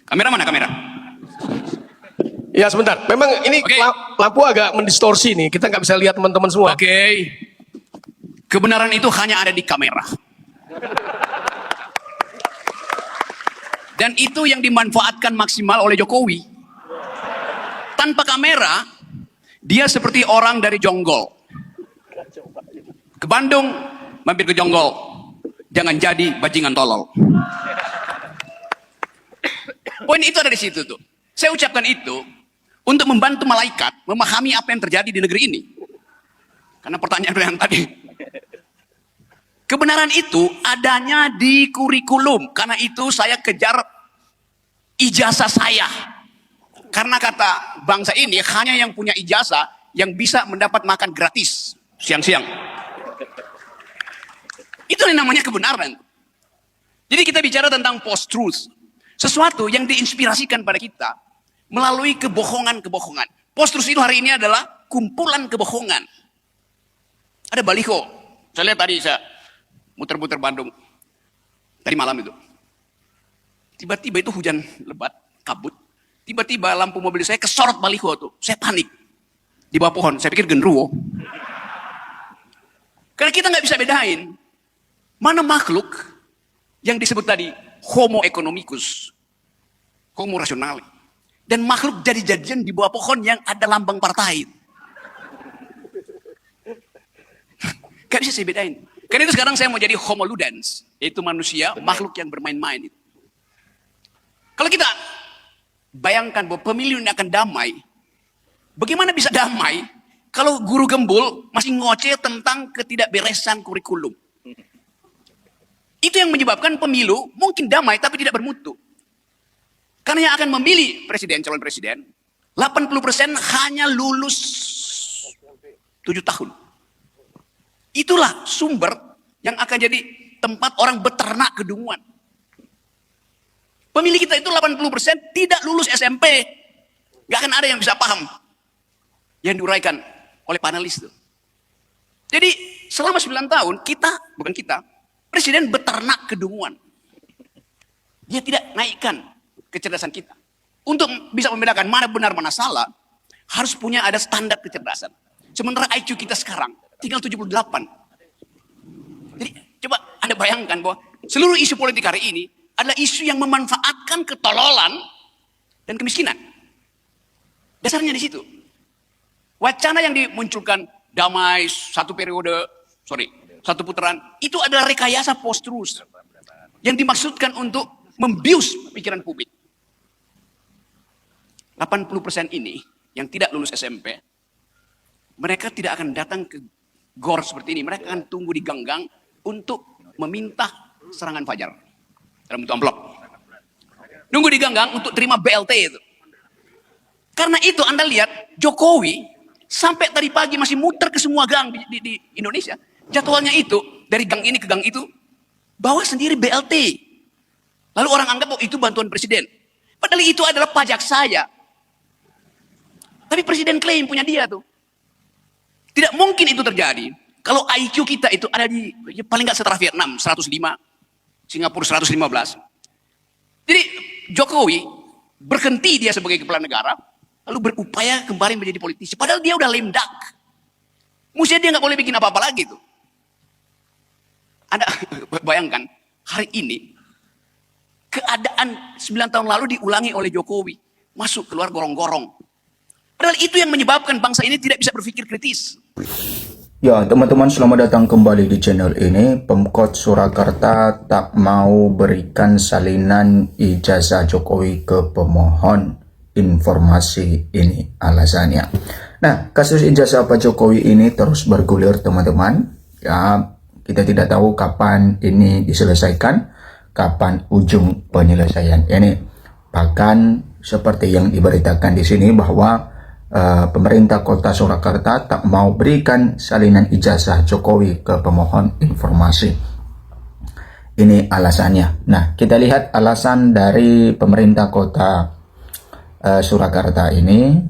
Kamera mana kamera? Ya sebentar, memang ini Oke. lampu agak mendistorsi nih, kita nggak bisa lihat teman-teman semua. Oke. Kebenaran itu hanya ada di kamera. Dan itu yang dimanfaatkan maksimal oleh Jokowi. Tanpa kamera, dia seperti orang dari Jonggol. Ke Bandung, mampir ke Jonggol. Jangan jadi bajingan tolol. Poin itu ada di situ tuh. Saya ucapkan itu untuk membantu malaikat memahami apa yang terjadi di negeri ini. Karena pertanyaan yang tadi. Kebenaran itu adanya di kurikulum. Karena itu saya kejar ijazah saya. Karena kata bangsa ini hanya yang punya ijazah yang bisa mendapat makan gratis siang-siang. Itu yang namanya kebenaran. Jadi kita bicara tentang post-truth. Sesuatu yang diinspirasikan pada kita melalui kebohongan-kebohongan. Post-truth itu hari ini adalah kumpulan kebohongan. Ada baliho. Saya lihat tadi saya muter-muter Bandung. Tadi malam itu. Tiba-tiba itu hujan lebat, kabut. Tiba-tiba lampu mobil saya kesorot baliho tuh. Saya panik. Di bawah pohon. Saya pikir genderuwo. Karena kita nggak bisa bedain. Mana makhluk yang disebut tadi homo economicus. Homo rasional. Dan makhluk jadi-jadian di bawah pohon yang ada lambang partai. Gak bisa saya bedain. Karena itu sekarang saya mau jadi homo ludens. Yaitu manusia, makhluk yang bermain-main. Kalau kita bayangkan bahwa pemilu ini akan damai. Bagaimana bisa damai kalau guru gembul masih ngoceh tentang ketidakberesan kurikulum. Itu yang menyebabkan pemilu mungkin damai tapi tidak bermutu. Karena yang akan memilih presiden, calon presiden, 80% hanya lulus 7 tahun. Itulah sumber yang akan jadi tempat orang beternak kedunguan. Pemilih kita itu 80% tidak lulus SMP. Gak akan ada yang bisa paham yang diuraikan oleh panelis itu. Jadi selama 9 tahun kita, presiden beternak kedunguan. Dia tidak naikkan kecerdasan kita. Untuk bisa membedakan mana benar mana salah, harus punya ada standar kecerdasan. Sementara IQ kita sekarang tinggal 78. Jadi coba Anda bayangkan bahwa seluruh isu politik hari ini adalah isu yang memanfaatkan ketololan dan kemiskinan. Dasarnya di situ. Wacana yang dimunculkan damai satu putaran, itu adalah rekayasa post-truth yang dimaksudkan untuk membius pikiran publik. 80% ini yang tidak lulus SMP, mereka tidak akan datang ke gor seperti ini. Mereka akan tunggu di gang-gang untuk meminta serangan fajar dalam bentuk amplop. Nunggu di gang-gang untuk terima BLT itu. Karena itu Anda lihat Jokowi sampai tadi pagi masih muter ke semua gang di Indonesia. Jadwalnya itu dari gang ini ke gang itu bawa sendiri BLT. Lalu orang anggap oh itu bantuan presiden. Padahal itu adalah pajak saya. Tapi presiden klaim punya dia tuh. Tidak mungkin itu terjadi kalau IQ kita itu ada di paling nggak setara Vietnam 105, Singapura 115. Jadi Jokowi berhenti dia sebagai kepala negara, lalu berupaya kembali menjadi politisi. Padahal dia udah lame duck. Mestinya dia nggak boleh bikin apa-apa lagi tuh. Anda bayangkan hari ini keadaan 9 tahun lalu diulangi oleh Jokowi, masuk keluar gorong-gorong. Padahal itu yang menyebabkan bangsa ini tidak bisa berpikir kritis. Ya, teman-teman, selamat datang kembali di channel ini. Pemkot Surakarta tak mau berikan salinan ijazah Jokowi ke pemohon informasi ini alasannya. Nah, kasus ijazah Pak Jokowi ini terus bergulir, teman-teman. Ya, kita tidak tahu kapan ini diselesaikan, kapan ujung penyelesaian ini. Bahkan seperti yang diberitakan di sini bahwa pemerintah kota Surakarta tak mau berikan salinan ijazah Jokowi ke pemohon informasi. Ini alasannya. Nah, kita lihat alasan dari pemerintah kota Surakarta ini.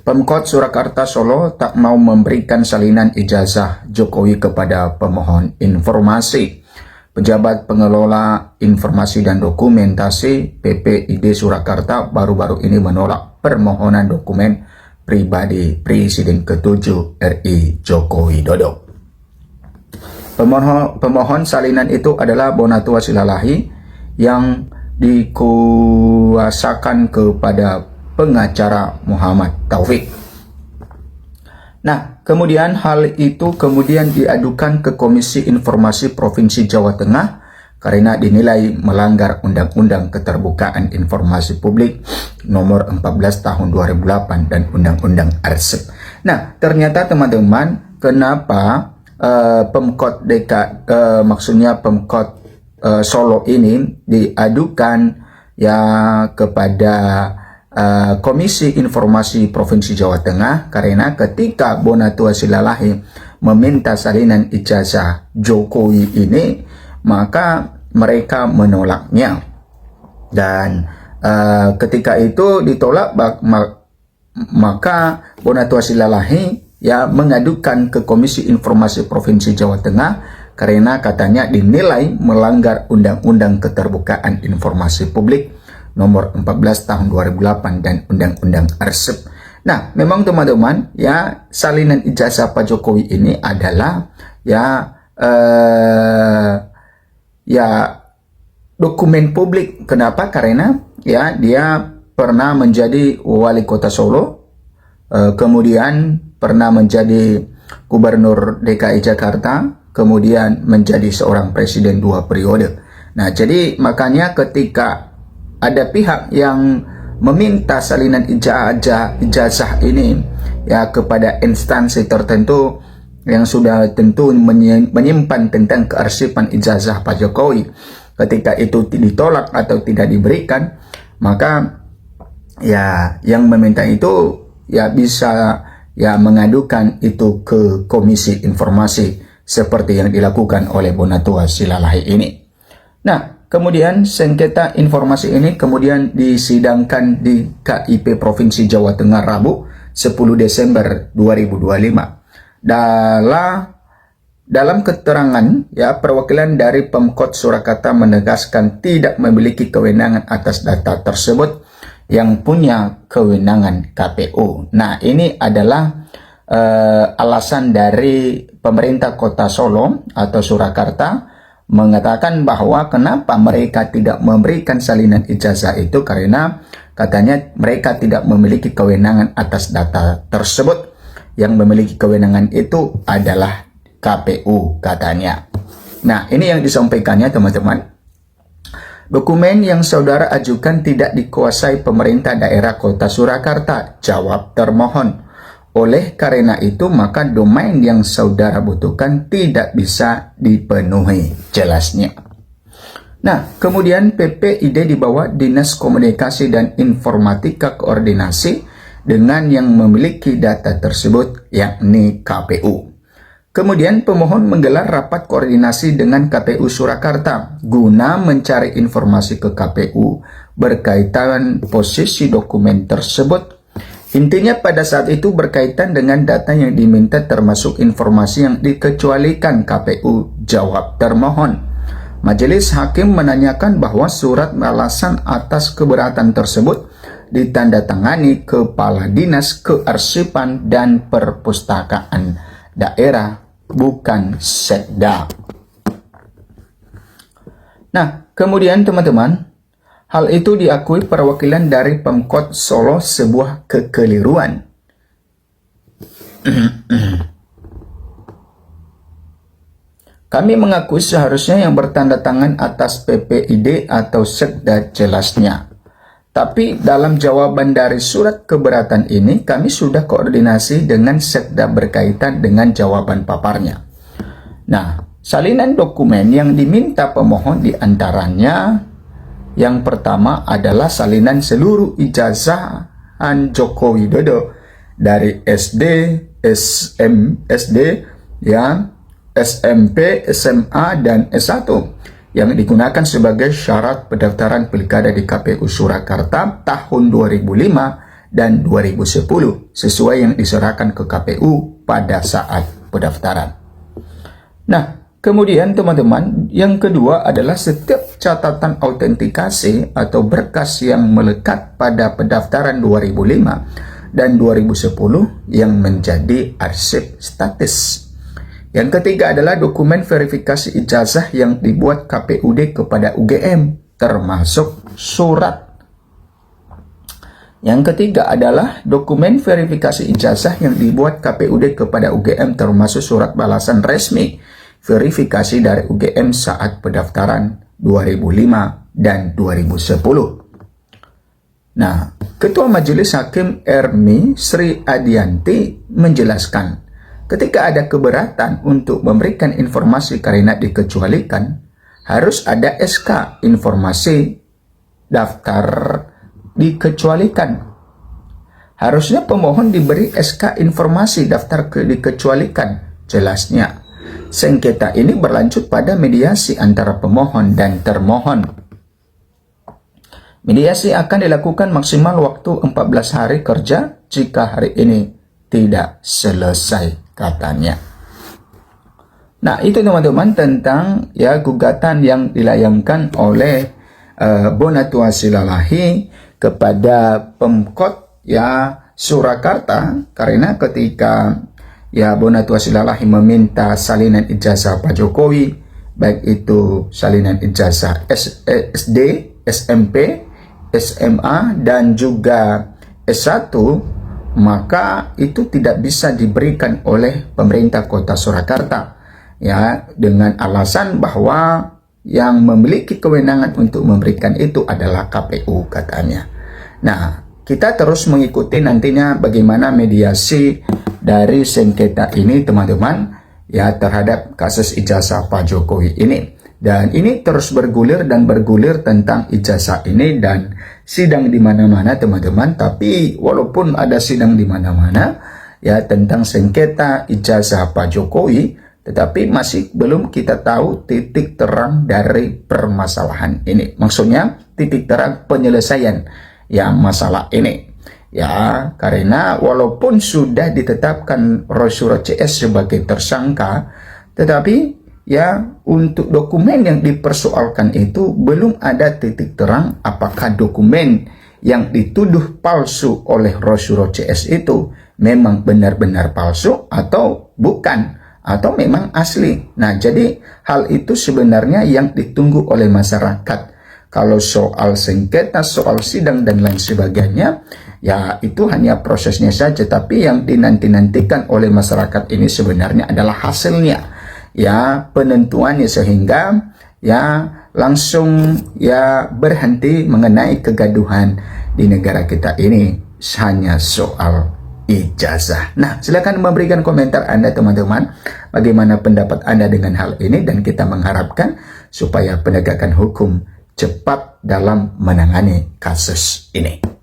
Pemkot Surakarta Solo tak mau memberikan salinan ijazah Jokowi kepada pemohon informasi Pejabat Pengelola Informasi dan Dokumentasi PPID Surakarta baru-baru ini menolak permohonan dokumen pribadi Presiden ke-7 RI Joko Widodo. Pemohon salinan itu adalah Bonatua Silalahi yang dikuasakan kepada pengacara Muhammad Taufik. Nah, kemudian hal itu kemudian diadukan ke Komisi Informasi Provinsi Jawa Tengah karena dinilai melanggar Undang-Undang Keterbukaan Informasi Publik Nomor 14 Tahun 2008 dan Undang-Undang Arsip. Nah, ternyata teman-teman, kenapa Pemkot maksudnya Pemkot Solo ini diadukan ya kepada Komisi Informasi Provinsi Jawa Tengah karena ketika Bonatua Silalahi meminta salinan ijazah Jokowi ini, maka mereka menolaknya. Dan ketika itu ditolak, maka Bonatua Silalahi ya mengadukan ke Komisi Informasi Provinsi Jawa Tengah karena katanya dinilai melanggar Undang-Undang Keterbukaan Informasi Publik Nomor 14 Tahun 2008 dan Undang-Undang Arsip. Nah, memang teman-teman, ya salinan ijazah Pak Jokowi ini adalah dokumen publik. Kenapa? Karena ya dia pernah menjadi wali kota Solo, kemudian pernah menjadi gubernur DKI Jakarta, kemudian menjadi seorang presiden 2 periode. Nah, jadi makanya ketika ada pihak yang meminta salinan ijazah ini ya kepada instansi tertentu yang sudah tentu menyimpan tentang kearsipan ijazah Pak Jokowi, ketika itu ditolak atau tidak diberikan, maka ya yang meminta itu ya bisa ya mengadukan itu ke Komisi Informasi seperti yang dilakukan oleh Bonatua Silalahi ini. Nah, kemudian sengketa informasi ini kemudian disidangkan di KIP Provinsi Jawa Tengah Rabu 10 Desember 2025. Dalam keterangan ya perwakilan dari Pemkot Surakarta menegaskan tidak memiliki kewenangan atas data tersebut, yang punya kewenangan KPU. Nah, ini adalah alasan dari pemerintah Kota Solo atau Surakarta mengatakan bahwa kenapa mereka tidak memberikan salinan ijazah itu karena katanya mereka tidak memiliki kewenangan atas data tersebut. Yang memiliki kewenangan itu adalah KPU katanya. Nah, ini yang disampaikannya teman-teman. Dokumen yang saudara ajukan tidak dikuasai pemerintah daerah Kota Surakarta, jawab termohon. Oleh karena itu, maka domain yang saudara butuhkan tidak bisa dipenuhi, jelasnya. Nah, kemudian PPID di bawah Dinas Komunikasi dan Informatika Koordinasi dengan yang memiliki data tersebut, yakni KPU. Kemudian pemohon menggelar rapat koordinasi dengan KPU Surakarta guna mencari informasi ke KPU berkaitan posisi dokumen tersebut. Intinya pada saat itu berkaitan dengan data yang diminta termasuk informasi yang dikecualikan KPU, jawab termohon. Majelis Hakim menanyakan bahwa surat alasan atas keberatan tersebut ditandatangani Kepala Dinas Kearsipan dan Perpustakaan Daerah, bukan Sekda. Nah, kemudian teman-teman, hal itu diakui perwakilan dari Pemkot Solo sebuah kekeliruan. Kami mengakui seharusnya yang bertanda tangan atas PPID atau Sekda, jelasnya. Tapi dalam jawaban dari surat keberatan ini, kami sudah koordinasi dengan Sekda berkaitan dengan jawaban paparnya. Nah, salinan dokumen yang diminta pemohon diantaranya, yang pertama adalah salinan seluruh ijazahan Joko Widodo dari SD, SD, ya, SMP, SMA, dan S1 yang digunakan sebagai syarat pendaftaran pilkada di KPU Surakarta tahun 2005 dan 2010 sesuai yang diserahkan ke KPU pada saat pendaftaran. Nah, kemudian teman-teman, yang kedua adalah setiap catatan autentikasi atau berkas yang melekat pada pendaftaran 2005 dan 2010 yang menjadi arsip statis. Yang ketiga adalah dokumen verifikasi ijazah yang dibuat KPUD kepada UGM, termasuk surat. Yang ketiga adalah dokumen verifikasi ijazah yang dibuat KPUD kepada UGM termasuk surat balasan resmi verifikasi dari UGM saat pendaftaran 2005 dan 2010. Nah, Ketua Majelis Hakim RMI Sri Adianti menjelaskan, ketika ada keberatan untuk memberikan informasi karena dikecualikan, harus ada SK informasi daftar dikecualikan. Harusnya pemohon diberi SK informasi daftar dikecualikan. Jelasnya, sengketa ini berlanjut pada mediasi antara pemohon dan termohon. Mediasi akan dilakukan maksimal waktu 14 hari kerja jika hari ini tidak selesai, katanya. Nah, itu teman-teman tentang ya gugatan yang dilayangkan oleh Bonatua Silalahi kepada Pemkot ya Surakarta, karena ketika ya Bonatua Silalahi meminta salinan ijazah Pak Jokowi, baik itu salinan ijazah SD, SMP, SMA dan juga S1, maka itu tidak bisa diberikan oleh pemerintah Kota Surakarta ya, dengan alasan bahwa yang memiliki kewenangan untuk memberikan itu adalah KPU, katanya. Nah, kita terus mengikuti nantinya bagaimana mediasi dari sengketa ini teman-teman ya terhadap kasus ijazah Pak Jokowi ini. Dan ini terus bergulir dan bergulir tentang ijazah ini dan sidang di mana-mana teman-teman. Tapi walaupun ada sidang di mana-mana ya tentang sengketa ijazah Pak Jokowi, tetapi masih belum kita tahu titik terang dari permasalahan ini. Maksudnya titik terang penyelesaian ya masalah ini. Ya, karena walaupun sudah ditetapkan Rosyuro CS sebagai tersangka, tetapi ya untuk dokumen yang dipersoalkan itu belum ada titik terang apakah dokumen yang dituduh palsu oleh Rosyuro CS itu memang benar-benar palsu atau bukan, atau memang asli. Nah, jadi hal itu sebenarnya yang ditunggu oleh masyarakat. Kalau soal sengketa, soal sidang dan lain sebagainya, ya itu hanya prosesnya saja. Tapi yang dinanti-nantikan oleh masyarakat ini sebenarnya adalah hasilnya, ya penentuannya, sehingga ya langsung ya berhenti mengenai kegaduhan di negara kita ini hanya soal ijazah. Nah, silakan memberikan komentar Anda teman-teman, bagaimana pendapat Anda dengan hal ini, dan kita mengharapkan supaya penegakan hukum cepat dalam menangani kasus ini.